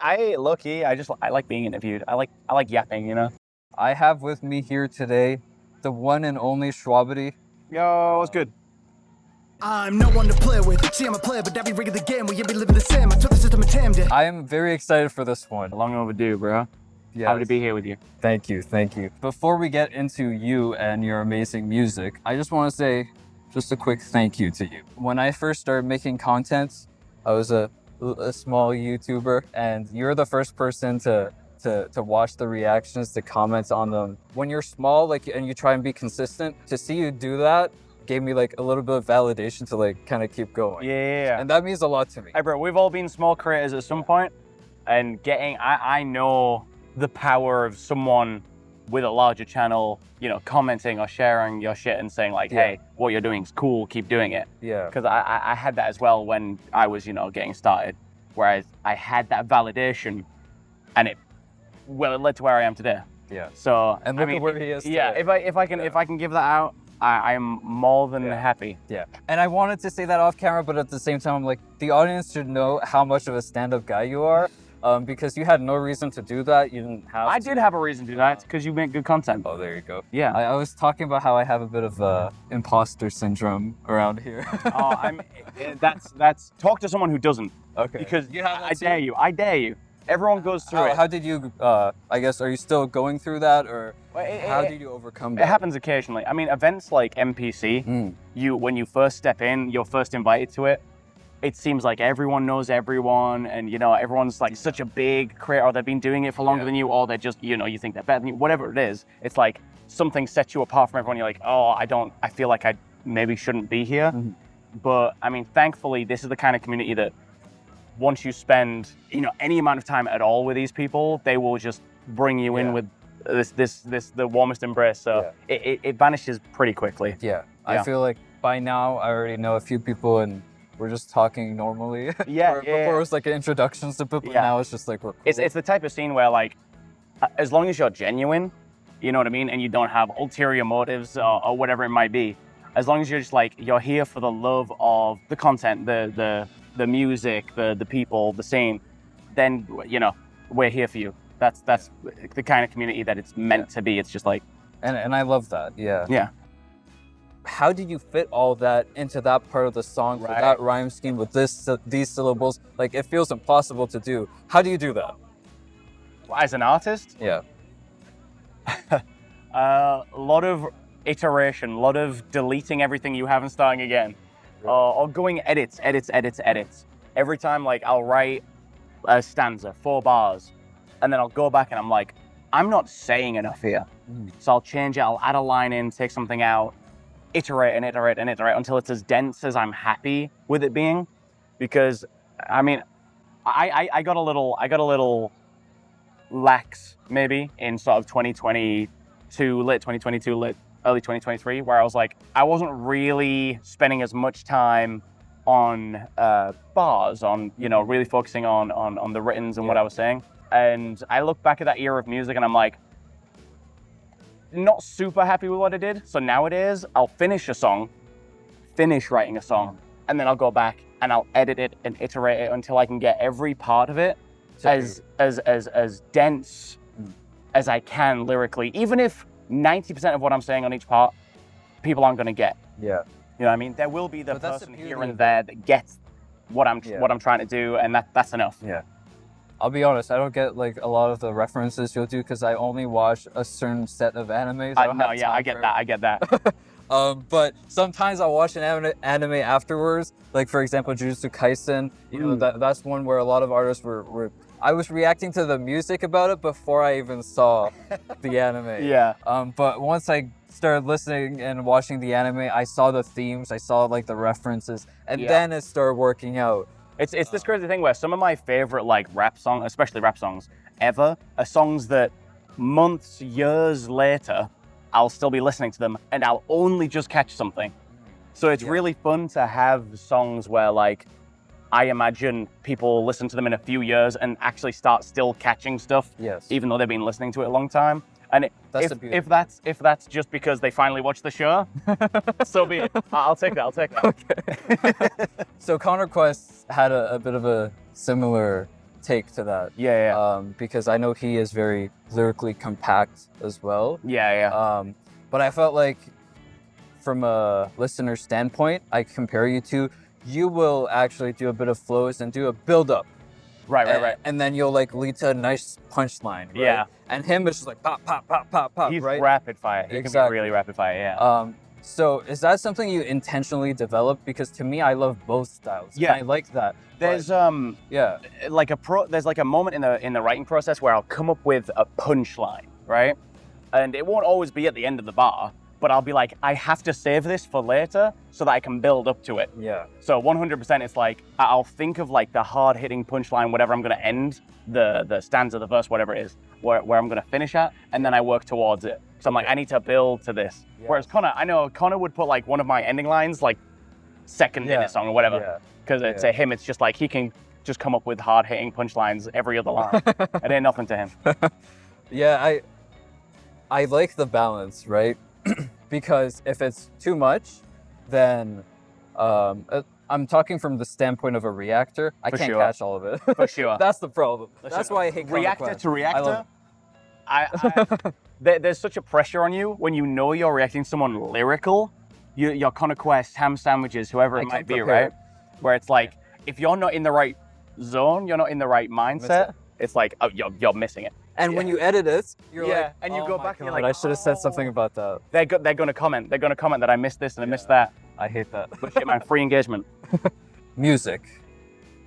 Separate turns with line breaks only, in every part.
I like being interviewed. I like yapping, you know?
I have with me here today the one and only Shwabadi.
Yo, what's good?
I'm no one to play with. See, I'm a player, but every rig of the game will you be living the same. I took the system and tamed it.
I am very excited for this one.
Long overdue, bro.
Yes.
Happy to be here with you.
Thank you. Before we get into you and your amazing music, I just want to say just a quick thank you to you. When I first started making content, I was a small YouTuber, and you're the first person to watch the reactions, to comment on them. When you're small, and you try and be consistent, to see you do that gave me a little bit of validation to kind of keep going.
Yeah.
And that means a lot to me.
Hey, bro, we've all been small creators at some point, and I know the power of someone with a larger channel, commenting or sharing your shit and saying hey, what you're doing is cool, keep doing it.
Yeah.
Because I had that as well when I was, getting started, whereas I had that validation, and it led to where I am today.
Yeah.
So
and look at where he is today.
Yeah. If I can give that out, I am more than happy.
Yeah. And I wanted to say that off camera, but at the same time, I'm like, the audience should know how much of a stand-up guy you are. Because you had no reason to do that. You didn't have
I did have a reason to do that, because you make good content.
Oh, there you go.
Yeah.
I was talking about how I have a bit of imposter syndrome around here.
That's talk to someone who doesn't.
Okay.
Because I dare you. Everyone goes through it.
How did you, I guess, are you still going through that, or how did you overcome that?
It happens occasionally. I mean, events like MPC, when you first step in, you're first invited to it. It seems like everyone knows everyone, and everyone's such a big creator, or they've been doing it for longer than you, or they're just you think they're better than you. Whatever it is, it's like something sets you apart from everyone. You're like, oh, I feel like I maybe shouldn't be here. But I mean, thankfully, this is the kind of community that once you spend any amount of time at all with these people, they will just bring you in with the warmest embrace. So it vanishes pretty quickly.
Yeah. I feel like by now I already know a few people, and we're just talking normally. Before it was introductions to people. Now it's just we're cool.
It's the type of scene where as long as you're genuine, you know what I mean, and you don't have ulterior motives or whatever it might be, as long as you're just you're here for the love of the content, the music, the people, the scene, then we're here for you. That's the kind of community that it's meant to be. It's just
and I love that.
Yeah.
How did you fit all that into that part of the song, for that rhyme scheme with these syllables? It feels impossible to do. How do you do that?
As an artist?
Yeah.
A lot of iteration, a lot of deleting everything you have and starting again. Or going edits. Every time I'll write a stanza, 4 bars, and then I'll go back and I'm like, I'm not saying enough here. So I'll change it, I'll add a line in, take something out, iterate until it's as dense as I'm happy with it being. Because I mean, I got a little lax maybe in sort of 2022, late 2022, early 2023, where I was I wasn't really spending as much time on bars, on really focusing on the writtens and what I was saying. And I look back at that era of music and I'm not super happy with what I did. So nowadays I'll finish writing a song, and then I'll go back and I'll edit it and iterate it until I can get every part of it as dense as I can lyrically, even if 90% of what I'm saying on each part people aren't going to get.
Yeah.
You know what I mean? There will be the person here and there that gets what I'm trying to do, and that's enough.
Yeah. I'll be honest, I don't get a lot of the references you'll do, because I only watch a certain set of animes.
I get that.
But sometimes I'll watch an anime afterwards. For example, Jujutsu Kaisen. That's one where a lot of artists were I was reacting to the music about it before I even saw the anime.
Yeah.
But once I started listening and watching the anime, I saw the themes, I saw the references, and then it started working out.
It's this crazy thing where some of my favorite rap songs, especially rap songs ever, are songs that months, years later, I'll still be listening to them and I'll only just catch something. So it's really fun to have songs where I imagine people listen to them in a few years and actually start still catching stuff, even though they've been listening to it a long time. And if that's just because they finally watched the show, so be it. I'll take that.
Okay. So Conquest had a bit of a similar take to that.
Yeah.
Because I know he is very lyrically compact as well.
Yeah.
But I felt like from a listener standpoint, I compare you to, you will actually do a bit of flows and do a build up.
Right.
And then you'll like lead to a nice punchline, right?
Yeah.
And him is just like pop, pop, pop, pop, pop,
He's
right?
rapid fire. He can
Exactly.
be really rapid fire, yeah.
So is that something you intentionally developed? Because to me, I love both styles.
Yeah.
And I like that.
There's
Yeah.
there's like a moment in the writing process where I'll come up with a punchline, right? And it won't always be at the end of the bar, but I'll be like, I have to save this for later so that I can build up to it.
Yeah.
So 100% it's like, I'll think of like the hard hitting punchline, whatever I'm gonna end the stanza, the verse, whatever it is, where I'm gonna finish at, and then I work towards it. So I'm like, I need to build to this.
Yes.
Whereas I know Connor would put like one of my ending lines like second in his song or whatever. Because it's him, it's just like he can just come up with hard hitting punchlines every other line. It ain't nothing to him.
Yeah, I like the balance, right? Because if it's too much, then I'm talking from the standpoint of a reactor. I can't catch all of it.
For sure.
That's the problem. That's why I hate
reactor to reactor.
I
There's such a pressure on you when you know you're reacting to someone lyrical. Your Connor Quest, ham sandwiches, whoever it might be, right? Where it's like, if you're not in the right zone, you're not in the right mindset. It's like, oh, you're missing it.
And when you edit it, you're like,
and you
oh
go
my
back and you're
God,
like,
I should have said something about that.
They're gonna comment. They're gonna comment that I missed this and I missed that.
I hate that.
But shit, man, free engagement.
Music,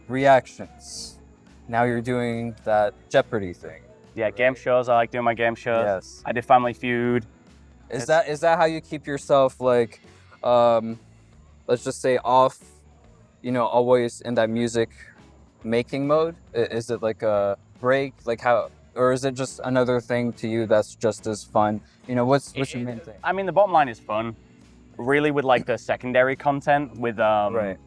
reactions. Now you're doing that Jeopardy thing.
Yeah, game shows. I like doing my game shows.
Yes.
I did Family Feud.
Is that how you keep yourself like, let's just say off, always in that music making mode? Is it like a break, like how, or is it just another thing to you that's just as fun? What's your main thing?
I mean, the bottom line is fun. Really, with like the secondary content, with Shwabadi,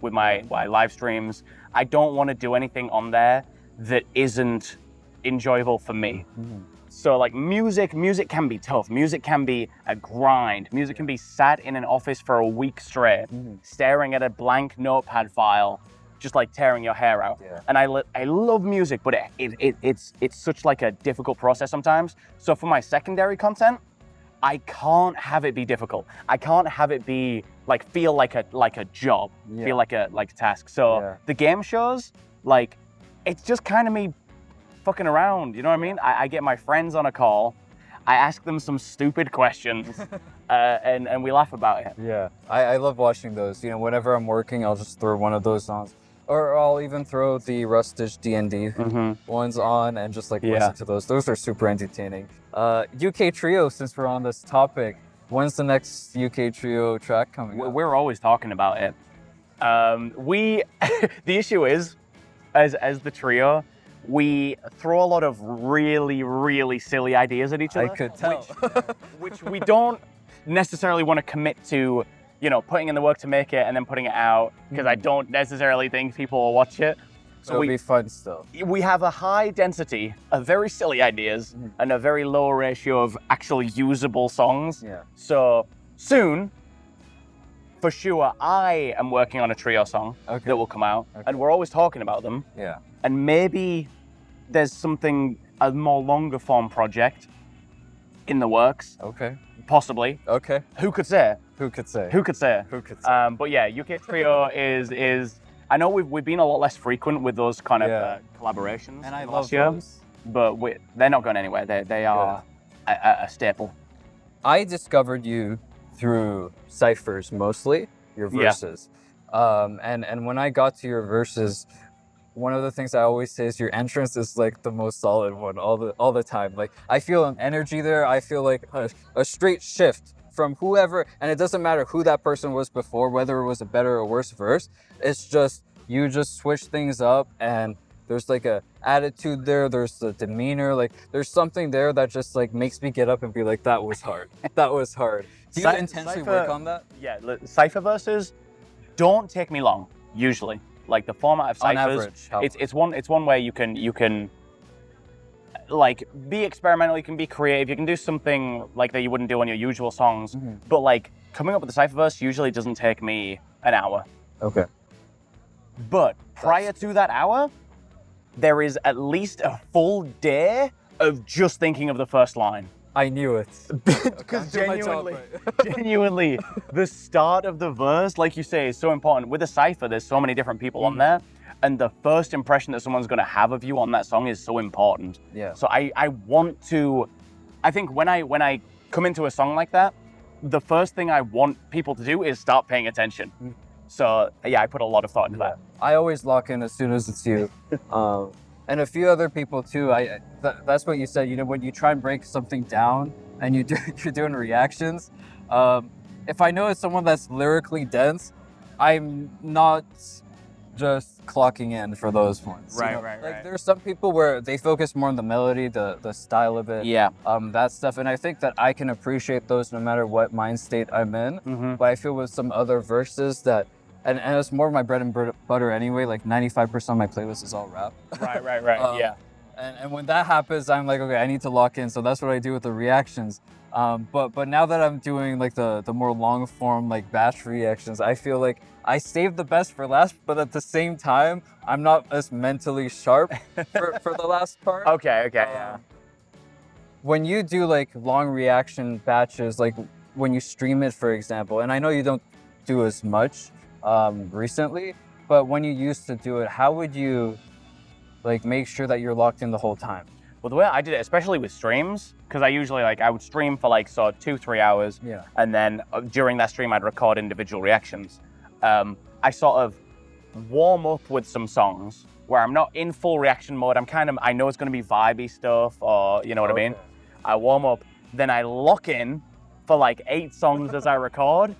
with my live streams. I don't want to do anything on there that isn't enjoyable for me.
Mm-hmm.
So like music can be tough. Music can be a grind. Music can be sat in an office for a week straight, staring at a blank notepad file, just like tearing your hair out.
Yeah.
And I love music, but it's such like a difficult process sometimes. So for my secondary content, I can't have it be difficult. I can't have it be like feel like a job, feel like a task. So the game shows, like, it's just kind of me fucking around. You know what I mean? I get my friends on a call, I ask them some stupid questions, and we laugh about it.
Yeah, I love watching those. Whenever I'm working, I'll just throw one of those on. Or I'll even throw the Rustage D&D ones on and just like listen to those. Those are super entertaining. UK Trio, since we're on this topic, when's the next UK Trio track coming out?
We're always talking about it. The issue is, as the trio, we throw a lot of really, really silly ideas at each other.
I could tell.
Which we don't necessarily want to commit to, putting in the work to make it and then putting it out, because I don't necessarily think people will watch it.
So it'll be fun still.
We have a high density of very silly ideas and a very low ratio of actually usable songs.
Yeah.
So soon, for sure, I am working on a trio song that will come out, and we're always talking about them.
Yeah.
And maybe there's a more longer form project in the works.
Okay.
Possibly.
Okay.
Who could say?
Who could say?
Who could say?
Who could say?
But yeah, UK Trio is. I know we've been a lot less frequent with those kind of collaborations.
And I
last
love
year,
those.
but they're not going anywhere. They are a staple.
I discovered you through Cyphers mostly, your verses. And when I got to your verses, one of the things I always say is your entrance is like the most solid one all the time. Like I feel an energy there. I feel like a straight shift from whoever, and it doesn't matter who that person was before, whether it was a better or worse verse. It's just, you just switch things up, and there's like a attitude there. There's the demeanor. Like there's something there that just like makes me get up and be like, that was hard. That was hard. Do you intensely work on that?
Yeah, Cypher verses don't take me long, usually. Like the format of Cyphers,
on average,
it's one way you can like be experimental, you can be creative, you can do something like that you wouldn't do on your usual songs. But like coming up with the Cypher verse usually doesn't take me an hour.
Okay.
But prior to that hour, there is at least a full day of just thinking of the first line.
I knew it.
Because genuinely, the start of the verse, like you say, is so important. With a cypher, there's so many different people on there, and the first impression that someone's going to have of you on that song is so important.
Yeah.
So I think when I come into a song like that, the first thing I want people to do is start paying attention. So yeah, I put a lot of thought into that.
I always lock in as soon as it's you. And a few other people too. That's what you said. You know, when you try and break something down and you're doing reactions. If I know it's someone that's lyrically dense, I'm not just clocking in for those ones.
Right,
you know?
right.
Like there's some people where they focus more on the melody, the style of it.
Yeah.
That stuff, and I think that I can appreciate those no matter what mind state I'm in. But I feel with some other verses that. And it's more of my bread and butter anyway. Like 95% of my playlist is all rap.
Right. Yeah.
And when that happens, I'm like, okay, I need to lock in. So that's what I do with the reactions. But now that I'm doing like the more long form like batch reactions, I feel like I saved the best for last. But at the same time, I'm not as mentally sharp for the last part.
Okay. Yeah.
When you do like long reaction batches, like when you stream it, for example, and I know you don't do as much recently, but when you used to do it, how would you like make sure that you're locked in the whole time?
Well, the way I did it, especially with streams, because I usually I would stream for like 2-3 hours, and then during that stream I'd record individual reactions. I sort of warm up with some songs where I'm not in full reaction mode. I know it's going to be vibey stuff, or you know what I mean. I warm up, then I lock in for like 8 songs as I record.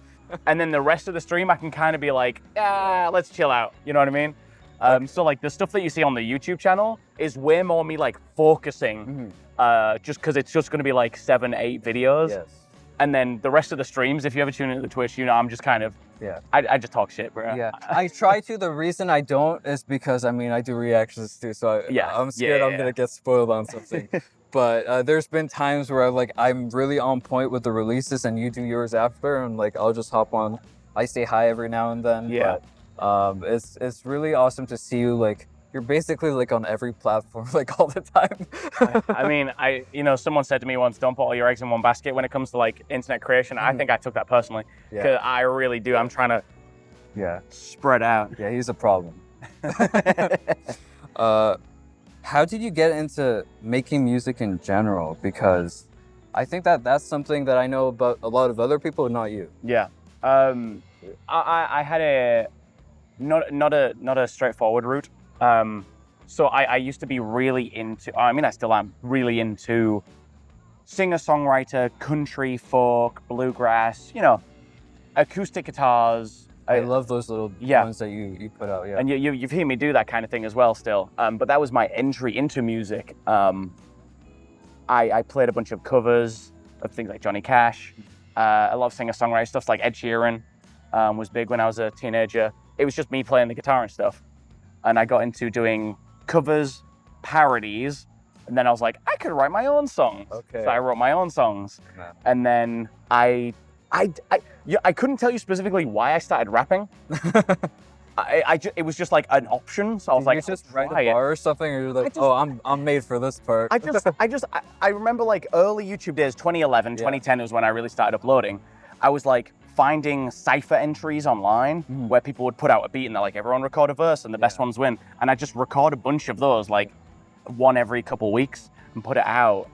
And then the rest of the stream, I can kind of be like, let's chill out. You know what I mean? So like the stuff that you see on the YouTube channel is way more me like focusing, just because it's just going to be like 7-8 videos.
Yes.
And then the rest of the streams, if you ever tune into the Twitch, you know, I'm just kind of, I just talk shit, bro.
Yeah, I try to. The reason I don't is because, I mean, I do reactions too. So I'm scared I'm going to get spoiled on something. But there's been times where I'm really on point with the releases and you do yours after, and like I'll just hop on. I say hi every now and then.
Yeah.
But, it's really awesome to see you like you're basically like on every platform like all the time.
I mean, someone said to me once, don't put all your eggs in one basket when it comes to like internet creation. I think I took that personally because I really do. I'm trying to spread out.
Yeah, he's a problem. How did you get into making music in general? Because I think that's something that I know about a lot of other people, not you.
Yeah. I had a not a straightforward route. So I used to be really into, I mean, I still am really into singer-songwriter, country, folk, bluegrass, you know, acoustic guitars.
I love those little ones that you put out,
And you've heard me do that kind of thing as well still. But that was my entry into music. I played a bunch of covers of things like Johnny Cash. I love singer-songwriter stuff like Ed Sheeran was big when I was a teenager. It was just me playing the guitar and stuff. And I got into doing covers, parodies, and then I was like, I could write my own songs.
Okay.
So I wrote my own songs. And then I couldn't tell you specifically why I started rapping. It was just like an option. So I was like,
you just write a bar or something, or you're like, I'm made for this part.
I remember like early YouTube days, 2011, 2010 was when I really started uploading. I was like finding Cypher entries online where people would put out a beat and they're like, everyone record a verse and the best ones win. And I just record a bunch of those, like one every couple weeks and put it out.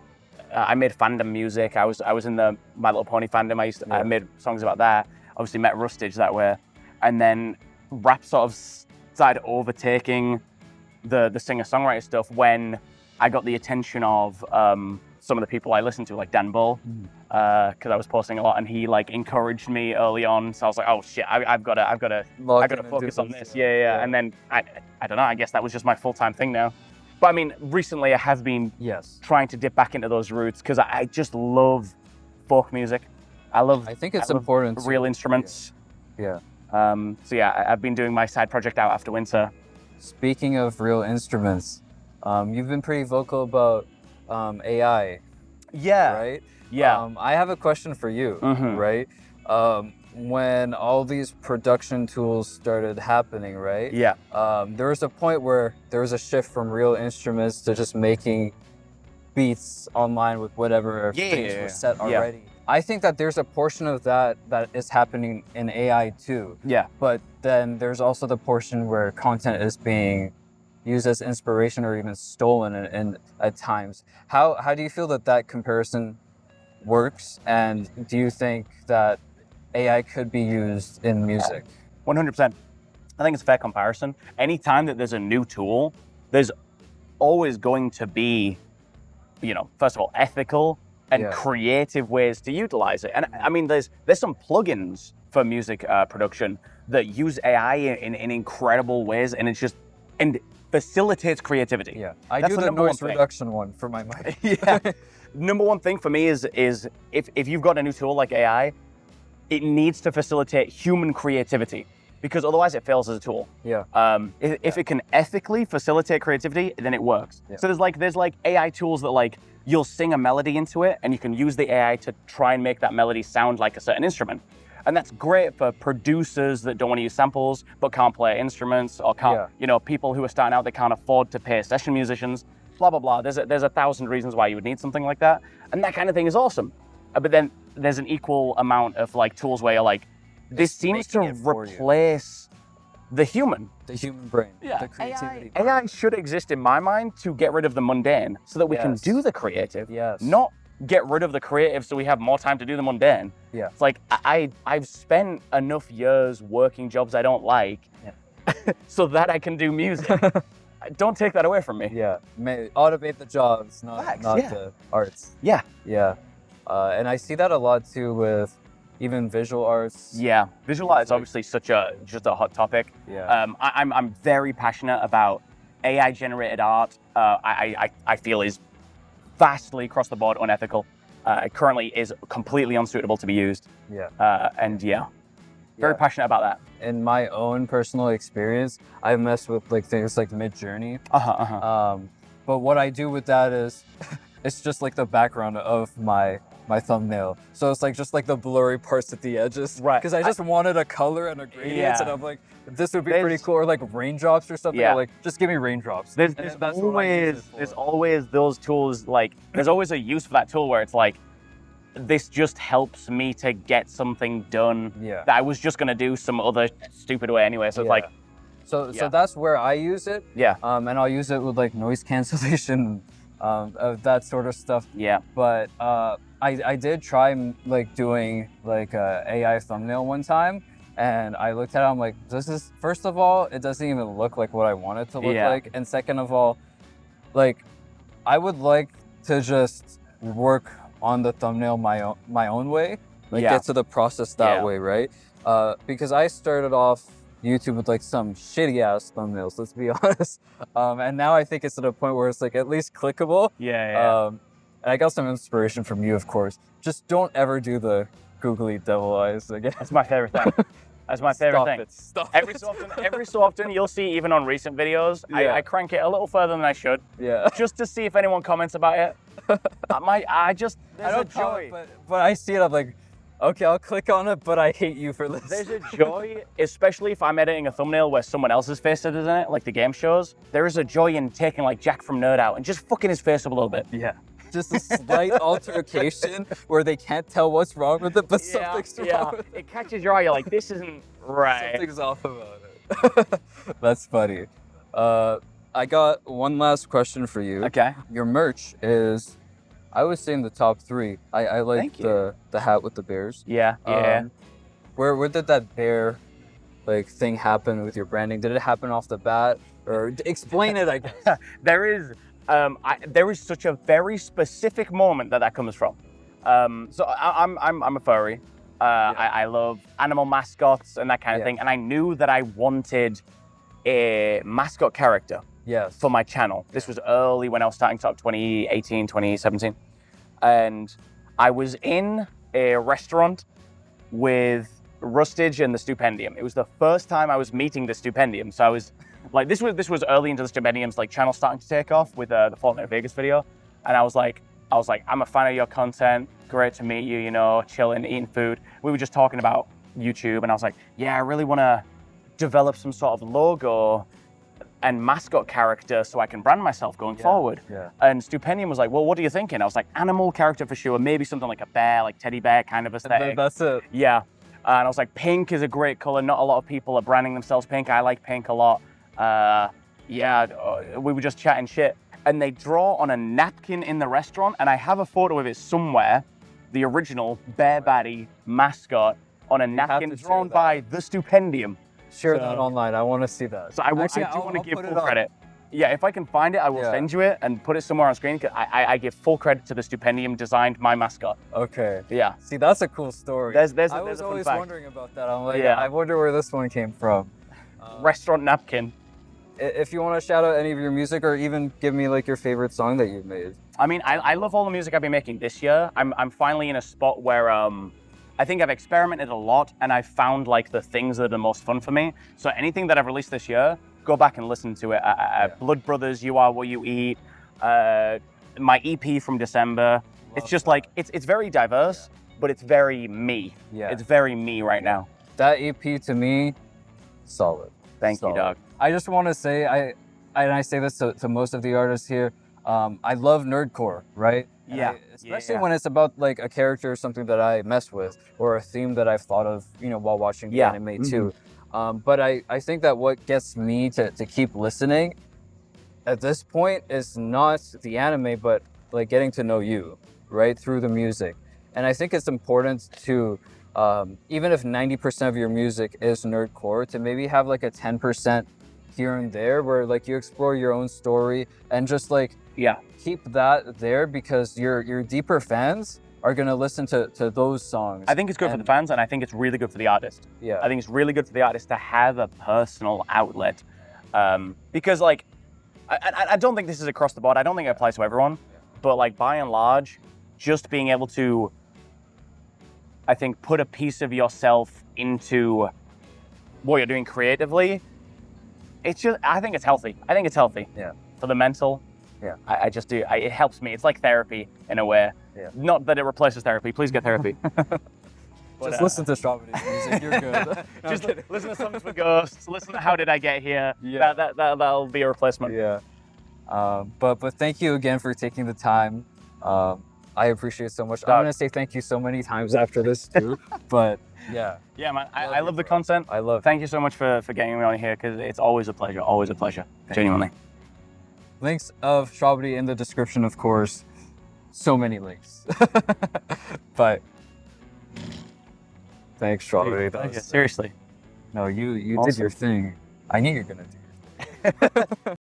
I made fandom music. I was in the My Little Pony fandom. I made songs about that. Obviously met Rustage that way. And then rap sort of started overtaking the singer-songwriter stuff when I got the attention of some of the people I listened to, like Dan Bull, because I was posting a lot, and he like encouraged me early on. So I was like, oh shit, I've got to focus on this. Yeah. And then I don't know. I guess that was just my full-time thing now. But I mean, recently I have been trying to dip back into those roots because I just love folk music. I
think it's important.
Real instruments.
Yeah.
So yeah, I've been doing my side project out after winter.
Speaking of real instruments, you've been pretty vocal about AI.
Yeah.
Right?
Yeah.
I have a question for you, right? when all these production tools started happening, right?
Yeah.
There was a point where there was a shift from real instruments to just making beats online with whatever things were set already. I think that there's a portion of that is happening in AI too.
Yeah.
But then there's also the portion where content is being used as inspiration or even stolen in at times. How do you feel that comparison works? And do you think that AI could be used in music?
100%. I think it's a fair comparison. Anytime that there's a new tool, there's always going to be, first of all, ethical and creative ways to utilize it. And I mean, there's some plugins for music production that use AI in incredible ways, and and facilitates creativity.
Yeah, I
That's
do the noise reduction one for my mic.
Yeah. Number one thing for me is if you've got a new tool like AI, it needs to facilitate human creativity, because otherwise it fails as a tool.
Yeah.
If it can ethically facilitate creativity, then it works.
Yeah.
So there's AI tools that you'll sing a melody into it, and you can use the AI to try and make that melody sound like a certain instrument. And that's great for producers that don't want to use samples but can't play instruments, or can't, people who are starting out, they can't afford to pay session musicians, blah, blah, blah. There's 1,000 reasons why you would need something like that. And that kind of thing is awesome. But then there's an equal amount of tools where you're like, this seems to replace the human.
The human brain,
Yeah.
the creativity.
AI should exist in my mind to get rid of the mundane so that we can do the creative.
Yes.
Not get rid of the creative so we have more time to do the mundane.
Yeah.
It's like I've spent enough years working jobs I don't like so that I can do music. Don't take that away from me.
Yeah. Automate the jobs, not the arts.
Yeah.
Yeah. And I see that a lot too with even visual arts.
Yeah. Visual art is obviously just a hot topic.
Yeah.
I'm very passionate about AI generated art. I feel is vastly across the board unethical. It currently is completely unsuitable to be used.
Yeah.
Very passionate about that.
In my own personal experience, I mess with things like Mid-Journey. But what I do with that is, it's just the background of my thumbnail. So it's just the blurry parts at the edges.
Right.
Because I just wanted a color and a gradient,
Yeah.
and I'm like, this would be pretty cool. Or raindrops or something.
Yeah.
Or just give me raindrops.
There's always those tools. There's always a use for that tool where it's this just helps me to get something done that I was just gonna do some other stupid way anyway. So it's
So that's where I use it.
Yeah.
And I'll use it with noise cancellation, of that sort of stuff.
Yeah.
But I did try doing a AI thumbnail one time, and I looked at it, I'm like, first of all, it doesn't even look like what I want it to look like. And second of all, I would like to just work on the thumbnail my own way, get to the process that way, right? Because I started off YouTube with some shitty ass thumbnails, let's be honest. And now I think it's at a point where it's at least clickable. And I got some inspiration from you, of course. Just don't ever do the googly devil eyes again.
That's my favorite thing. That's my favorite thing.
Stop
every so often, you'll see even on recent videos, I crank it a little further than I should.
Yeah.
Just to see if anyone comments about it. There's a joy.
But I see it, I'm like, okay, I'll click on it, but I hate you for this.
There's a joy, especially if I'm editing a thumbnail where someone else's face is in it, like the game shows. There is a joy in taking Jack from Nerd out and just fucking his face up a little bit.
Yeah. Just a slight altercation where they can't tell what's wrong with it, but something's wrong with it.
It catches your eye, you're like, this isn't right.
Something's off about it. That's funny. I got one last question for you.
Okay.
Your merch is, I would say, in the top 3. I like the hat with the bears.
Yeah.
Where did that bear thing happen with your branding? Did it happen off the bat? Or explain it, I guess.
There is such a very specific moment that comes from. So I'm a furry. I love animal mascots and that kind of thing. And I knew that I wanted a mascot character for my channel. This was early when I was starting to talk, 2018, 2017. And I was in a restaurant with Rustage and the Stupendium. It was the first time I was meeting the Stupendium. So I was this was early into the Stupendium's channel starting to take off with the Fortnite Vegas video. And I was like, I'm a fan of your content. Great to meet you, chilling, eating food. We were just talking about YouTube, and I was like, yeah, I really want to develop some sort of logo and mascot character so I can brand myself going forward.
Yeah.
And Stupendium was like, well, what are you thinking? I was like, animal character for sure, maybe something like a bear, like teddy bear kind of aesthetic.
That's it.
Yeah. And I was like, pink is a great color. Not a lot of people are branding themselves pink. I like pink a lot. We were just chatting shit. And they draw on a napkin in the restaurant, and I have a photo of it somewhere, the original Bear Baddie mascot on a napkin drawn by the Stupendium.
Share that online. I want to see that.
So I do want to give full credit. Yeah, if I can find it, I will send you it and put it somewhere on screen. I give full credit to the Stupendium designed my mascot.
Okay.
Yeah.
See, that's a cool story.
I
was always wondering about that. I'm like, I wonder where this one came from.
Restaurant napkin.
If you want to shout out any of your music, or even give me like your favorite song that you've made.
I mean, I love all the music I've been making this year. I'm finally in a spot where I think I've experimented a lot, and I've found like the things that are the most fun for me. So anything that I've released this year, go back and listen to it. Blood Brothers, You Are What You Eat, my EP from December. It's just like, it's very diverse, but it's very me.
Yeah.
It's very me right now.
That EP to me, solid.
Thank you, dog.
I just want to say, I say this to most of the artists here, I love Nerdcore, right? Especially when it's about like a character or something that I mess with, or a theme that I've thought of, while watching the anime too. But I think that what gets me to keep listening at this point is not the anime, but like getting to know you, right, through the music. And I think it's important to, even if 90% of your music is Nerdcore, to maybe have like a 10% here and there where like you explore your own story and just like keep that there, because your deeper fans are gonna listen to those songs.
I think it's good for the fans, and I think it's really good for the artist.
Yeah.
I think it's really good for the artist to have a personal outlet, because like, I don't think this is across the board. I don't think it applies to everyone, but like by and large, just being able to, I think, put a piece of yourself into what you're doing creatively, I think it's healthy. I think it's healthy.
Yeah.
For the mental.
Yeah.
I just do. It helps me. It's like therapy in a way.
Yeah.
Not that it replaces therapy. Please get therapy.
Just listen to Shwabadi's music. You're good.
Just listen to Songs for Ghosts. Listen to How Did I Get Here. Yeah. That'll be a replacement.
Yeah. But thank you again for taking the time. I appreciate it so much. I'm gonna say thank you so many times after this too. But yeah.
Yeah, man. I love the content.
I love.
Thank you so much for getting me on here, because it's always a pleasure. Always a pleasure. Genuinely.
Links of Shwabadi in the description, of course. So many links. But thanks, Shwabadi.
Seriously.
No, you
Awesome.
did your thing. I knew you were gonna do your thing.